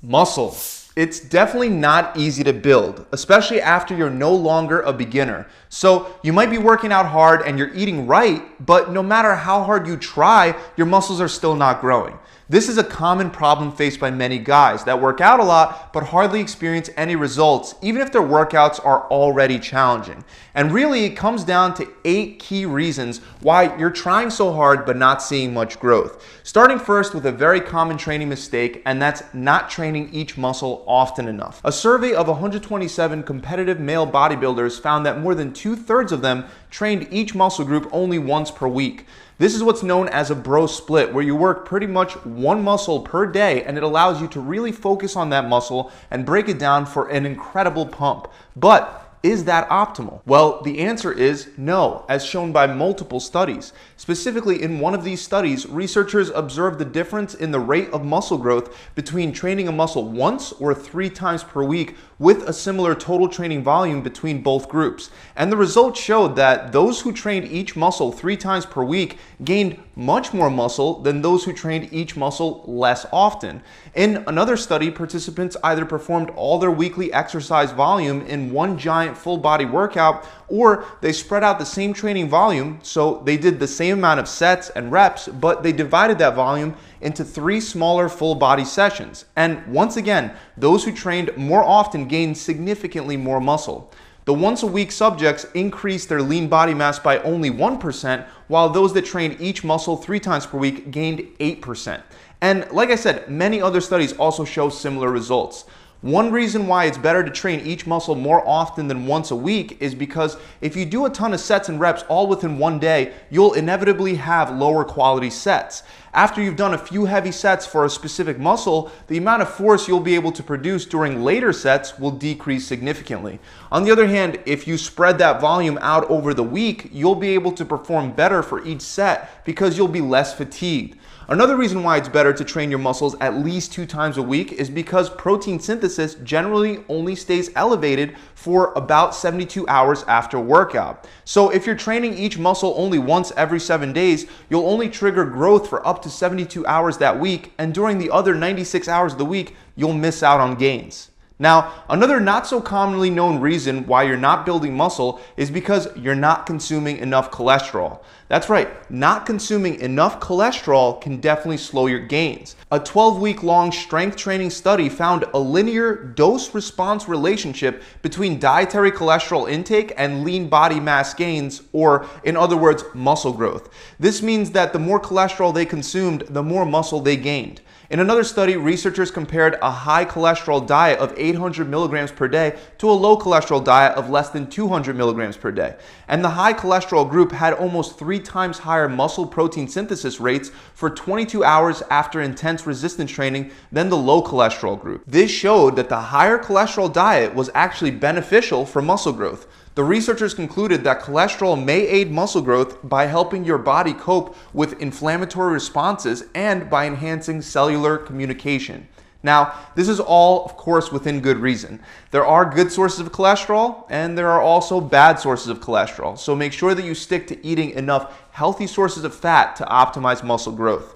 Muscle. It's definitely not easy to build, especially after you're no longer a beginner. So you might be working out hard and you're eating right, but no matter how hard you try, your muscles are still not growing. This is a common problem faced by many guys that work out a lot but hardly experience any results, even if their workouts are already challenging. And really, it comes down to 8 key reasons why you're trying so hard but not seeing much growth. Starting first with a very common training mistake, and that's not training each muscle often enough. A survey of 127 competitive male bodybuilders found that more than 2/3 of them trained each muscle group only once per week. This is what's known as a bro split, where you work pretty much one muscle per day, and it allows you to really focus on that muscle and break it down for an incredible pump. But is that optimal? Well, the answer is no, as shown by multiple studies. Specifically, in one of these studies, researchers observed the difference in the rate of muscle growth between training a muscle once or 3 times per week with a similar total training volume between both groups. And the results showed that those who trained each muscle 3 times per week gained much more muscle than those who trained each muscle less often. In another study, participants either performed all their weekly exercise volume in one giant full body workout, or they spread out the same training volume, so they did the same amount of sets and reps, but they divided that volume into 3 smaller full body sessions. And once again, those who trained more often gained significantly more muscle. The once a week subjects increased their lean body mass by only 1%, while those that trained each muscle 3 times per week gained 8%. And like I said, many other studies also show similar results. One reason why it's better to train each muscle more often than once a week is because if you do a ton of sets and reps all within one day, you'll inevitably have lower quality sets. After you've done a few heavy sets for a specific muscle, the amount of force you'll be able to produce during later sets will decrease significantly. On the other hand, if you spread that volume out over the week, you'll be able to perform better for each set because you'll be less fatigued. Another reason why it's better to train your muscles at least 2 times a week is because protein synthesis generally only stays elevated for about 72 hours after workout. So if you're training each muscle only once every 7 days, you'll only trigger growth for up to 72 hours that week, and during the other 96 hours of the week, you'll miss out on gains. Now, another not so commonly known reason why you're not building muscle is because you're not consuming enough cholesterol. That's right, not consuming enough cholesterol can definitely slow your gains. A 12-week-long strength training study found a linear dose-response relationship between dietary cholesterol intake and lean body mass gains, or in other words, muscle growth. This means that the more cholesterol they consumed, the more muscle they gained. In another study, researchers compared a high cholesterol diet of 800 milligrams per day to a low cholesterol diet of less than 200 milligrams per day. And the high cholesterol group had almost 3 times higher muscle protein synthesis rates for 22 hours after intense resistance training than the low cholesterol group. This showed that the higher cholesterol diet was actually beneficial for muscle growth. The researchers concluded that cholesterol may aid muscle growth by helping your body cope with inflammatory responses and by enhancing cellular communication. Now, this is all, of course, within good reason. There are good sources of cholesterol, and there are also bad sources of cholesterol. So make sure that you stick to eating enough healthy sources of fat to optimize muscle growth.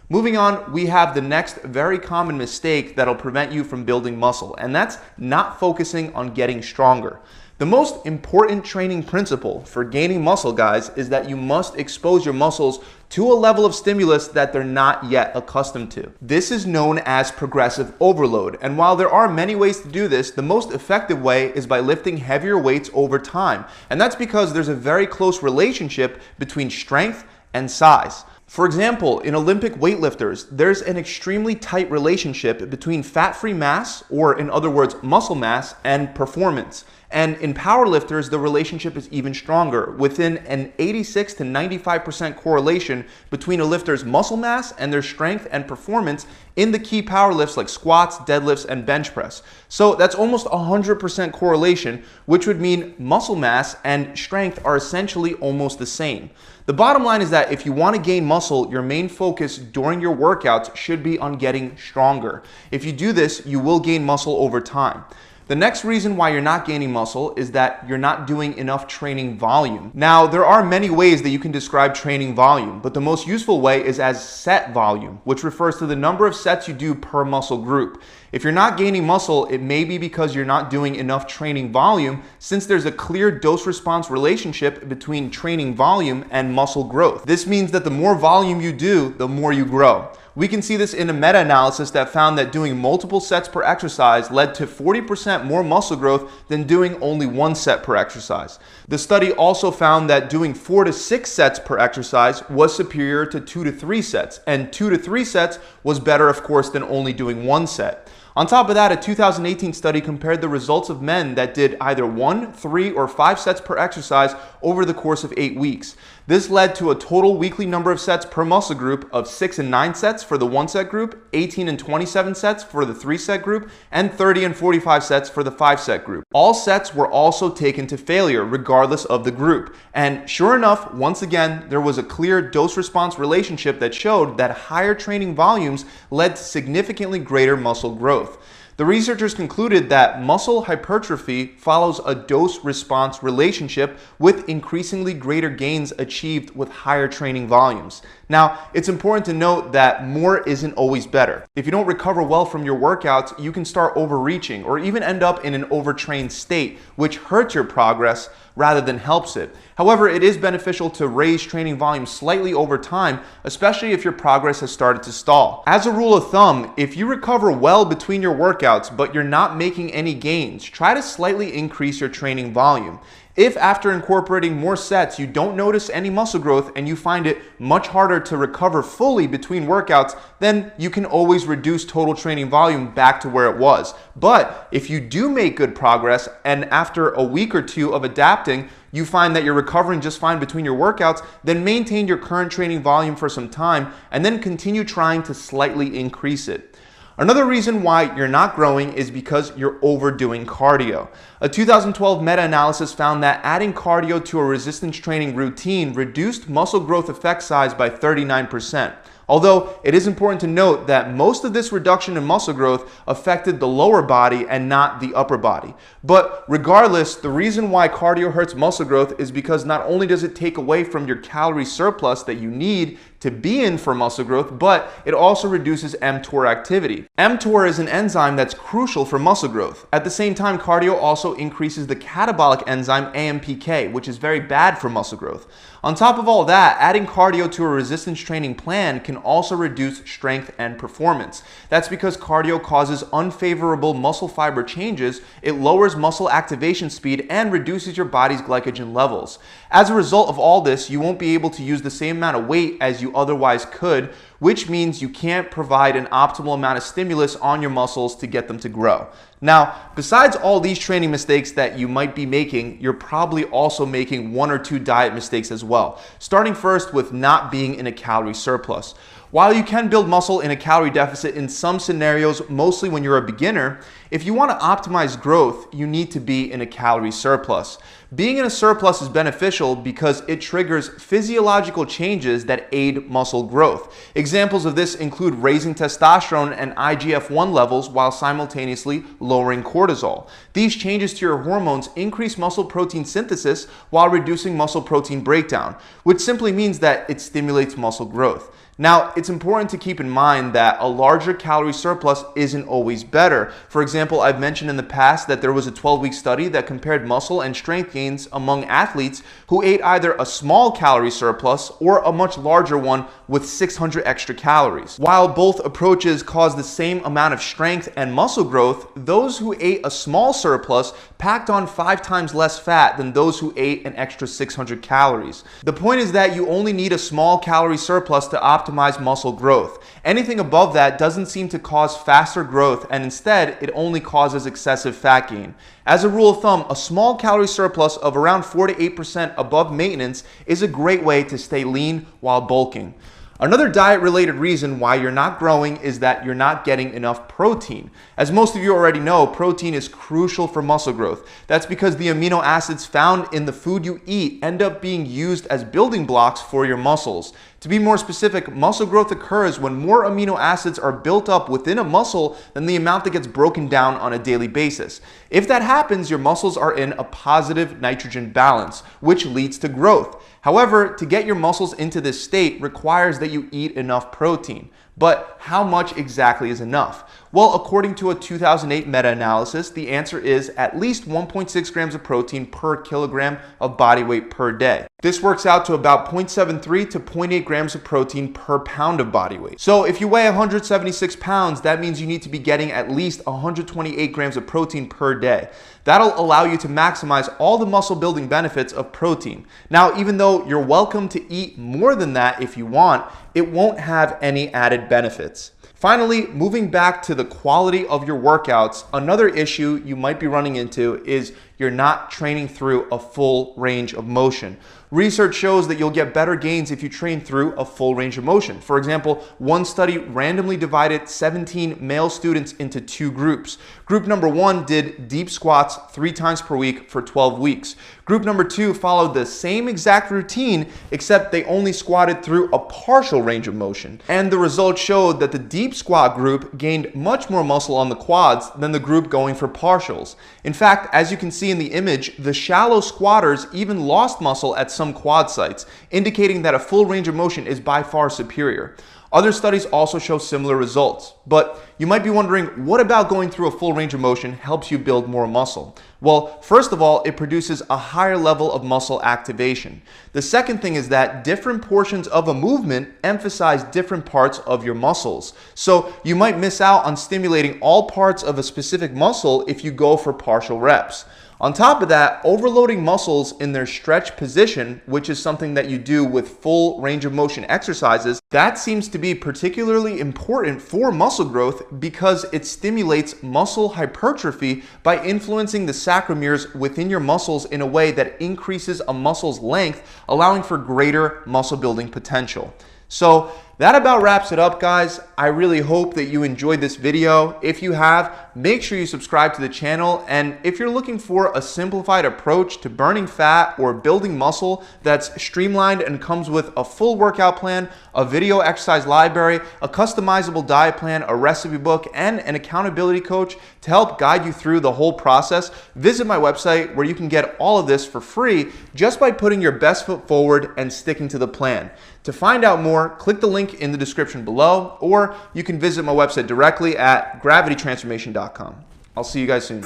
Moving on, we have the next very common mistake that'll prevent you from building muscle, and that's not focusing on getting stronger. The most important training principle for gaining muscle, guys, is that you must expose your muscles to a level of stimulus that they're not yet accustomed to. This is known as progressive overload, and while there are many ways to do this, the most effective way is by lifting heavier weights over time, and that's because there's a very close relationship between strength and size. For example, in Olympic weightlifters, there's an extremely tight relationship between fat-free mass, or in other words, muscle mass, and performance. And in powerlifters, the relationship is even stronger, within an 86 to 95% correlation between a lifter's muscle mass and their strength and performance in the key power lifts like squats, deadlifts, and bench press. So that's almost 100% correlation, which would mean muscle mass and strength are essentially almost the same. The bottom line is that if you want to gain muscle, your main focus during your workouts should be on getting stronger. If you do this, you will gain muscle over time. The next reason why you're not gaining muscle is that you're not doing enough training volume. Now, there are many ways that you can describe training volume, but the most useful way is as set volume, which refers to the number of sets you do per muscle group. If you're not gaining muscle, it may be because you're not doing enough training volume, since there's a clear dose-response relationship between training volume and muscle growth. This means that the more volume you do, the more you grow. We can see this in a meta-analysis that found that doing multiple sets per exercise led to 40% more muscle growth than doing only one set per exercise. The study also found that doing 4 to 6 sets per exercise was superior to 2 to 3 sets, and 2 to 3 sets was better, of course, than only doing one set. On top of that, a 2018 study compared the results of men that did either 1, 3, or 5 sets per exercise over the course of 8 weeks. This led to a total weekly number of sets per muscle group of 6 and 9 sets for the 1 set group, 18 and 27 sets for the 3 set group, and 30 and 45 sets for the 5 set group. All sets were also taken to failure regardless of the group. And sure enough, once again, there was a clear dose-response relationship that showed that higher training volumes led to significantly greater muscle growth. The researchers concluded that muscle hypertrophy follows a dose-response relationship with increasingly greater gains achieved with higher training volumes. Now, it's important to note that more isn't always better. If you don't recover well from your workouts, you can start overreaching or even end up in an overtrained state, which hurts your progress rather than helps it. However, it is beneficial to raise training volume slightly over time, especially if your progress has started to stall. As a rule of thumb, if you recover well between your workouts but you're not making any gains, try to slightly increase your training volume. If after incorporating more sets you don't notice any muscle growth and you find it much harder to recover fully between workouts, then you can always reduce total training volume back to where it was. But if you do make good progress and after a week or two of adapting, you find that you're recovering just fine between your workouts, then maintain your current training volume for some time and then continue trying to slightly increase it. Another reason why you're not growing is because you're overdoing cardio. A 2012 meta-analysis found that adding cardio to a resistance training routine reduced muscle growth effect size by 39%. Although it is important to note that most of this reduction in muscle growth affected the lower body and not the upper body. But regardless, the reason why cardio hurts muscle growth is because not only does it take away from your calorie surplus that you need to be in for muscle growth, but it also reduces mTOR activity. mTOR is an enzyme that's crucial for muscle growth. At the same time, cardio also increases the catabolic enzyme AMPK, which is very bad for muscle growth. On top of all that, adding cardio to a resistance training plan can also reduce strength and performance. That's because cardio causes unfavorable muscle fiber changes, it lowers muscle activation speed, and reduces your body's glycogen levels. As a result of all this, you won't be able to use the same amount of weight as you otherwise could, which means you can't provide an optimal amount of stimulus on your muscles to get them to grow. Now, besides all these training mistakes that you might be making, you're probably also making 1 or 2 diet mistakes as well. Starting first with not being in a calorie surplus. While you can build muscle in a calorie deficit in some scenarios, mostly when you're a beginner, if you want to optimize growth, you need to be in a calorie surplus. Being in a surplus is beneficial because it triggers physiological changes that aid muscle growth. Examples of this include raising testosterone and IGF-1 levels while simultaneously lowering cortisol. These changes to your hormones increase muscle protein synthesis while reducing muscle protein breakdown, which simply means that it stimulates muscle growth. Now, it's important to keep in mind that a larger calorie surplus isn't always better. For example, I've mentioned in the past that there was a 12-week study that compared muscle and strength gains among athletes who ate either a small calorie surplus or a much larger one with 600 extra calories. While both approaches cause the same amount of strength and muscle growth, those who ate a small surplus packed on 5 times less fat than those who ate an extra 600 calories. The point is that you only need a small calorie surplus to optimize muscle growth. Anything above that doesn't seem to cause faster growth, and instead it only causes excessive fat gain. As a rule of thumb, a small calorie surplus of around 4 to 8% above maintenance is a great way to stay lean while bulking. Another diet-related reason why you're not growing is that you're not getting enough protein. As most of you already know, protein is crucial for muscle growth. That's because the amino acids found in the food you eat end up being used as building blocks for your muscles. To be more specific, muscle growth occurs when more amino acids are built up within a muscle than the amount that gets broken down on a daily basis. If that happens, your muscles are in a positive nitrogen balance, which leads to growth. However, to get your muscles into this state requires that you eat enough protein. But how much exactly is enough? Well, according to a 2008 meta-analysis, the answer is at least 1.6 grams of protein per kilogram of body weight per day. This works out to about 0.73 to 0.8 grams of protein per pound of body weight. So if you weigh 176 pounds, that means you need to be getting at least 128 grams of protein per day. That'll allow you to maximize all the muscle building benefits of protein. Now, even though you're welcome to eat more than that if you want, it won't have any added benefits. Finally, moving back to the quality of your workouts, another issue you might be running into is you're not training through a full range of motion. Research shows that you'll get better gains if you train through a full range of motion. For example, one study randomly divided 17 male students into two groups. Group number 1 did deep squats 3 times per week for 12 weeks. Group number 2 followed the same exact routine, except they only squatted through a partial range of motion. And the results showed that the deep squat group gained much more muscle on the quads than the group going for partials. In fact, as you can see in the image, the shallow squatters even lost muscle at some quad sites, indicating that a full range of motion is by far superior. Other studies also show similar results. But you might be wondering, what about going through a full range of motion helps you build more muscle? Well, first of all, it produces a higher level of muscle activation. The second thing is that different portions of a movement emphasize different parts of your muscles. So you might miss out on stimulating all parts of a specific muscle if you go for partial reps. On top of that, overloading muscles in their stretch position, which is something that you do with full range of motion exercises, that seems to be particularly important for muscle growth because it stimulates muscle hypertrophy by influencing the sarcomeres within your muscles in a way that increases a muscle's length, allowing for greater muscle building potential. So that about wraps it up, guys. I really hope that you enjoyed this video. If you have, make sure you subscribe to the channel. And if you're looking for a simplified approach to burning fat or building muscle that's streamlined and comes with a full workout plan, a video exercise library, a customizable diet plan, a recipe book, and an accountability coach to help guide you through the whole process, visit my website where you can get all of this for free just by putting your best foot forward and sticking to the plan. To find out more, click the link in the description below, or you can visit my website directly at gravitytransformation.com. I'll see you guys soon.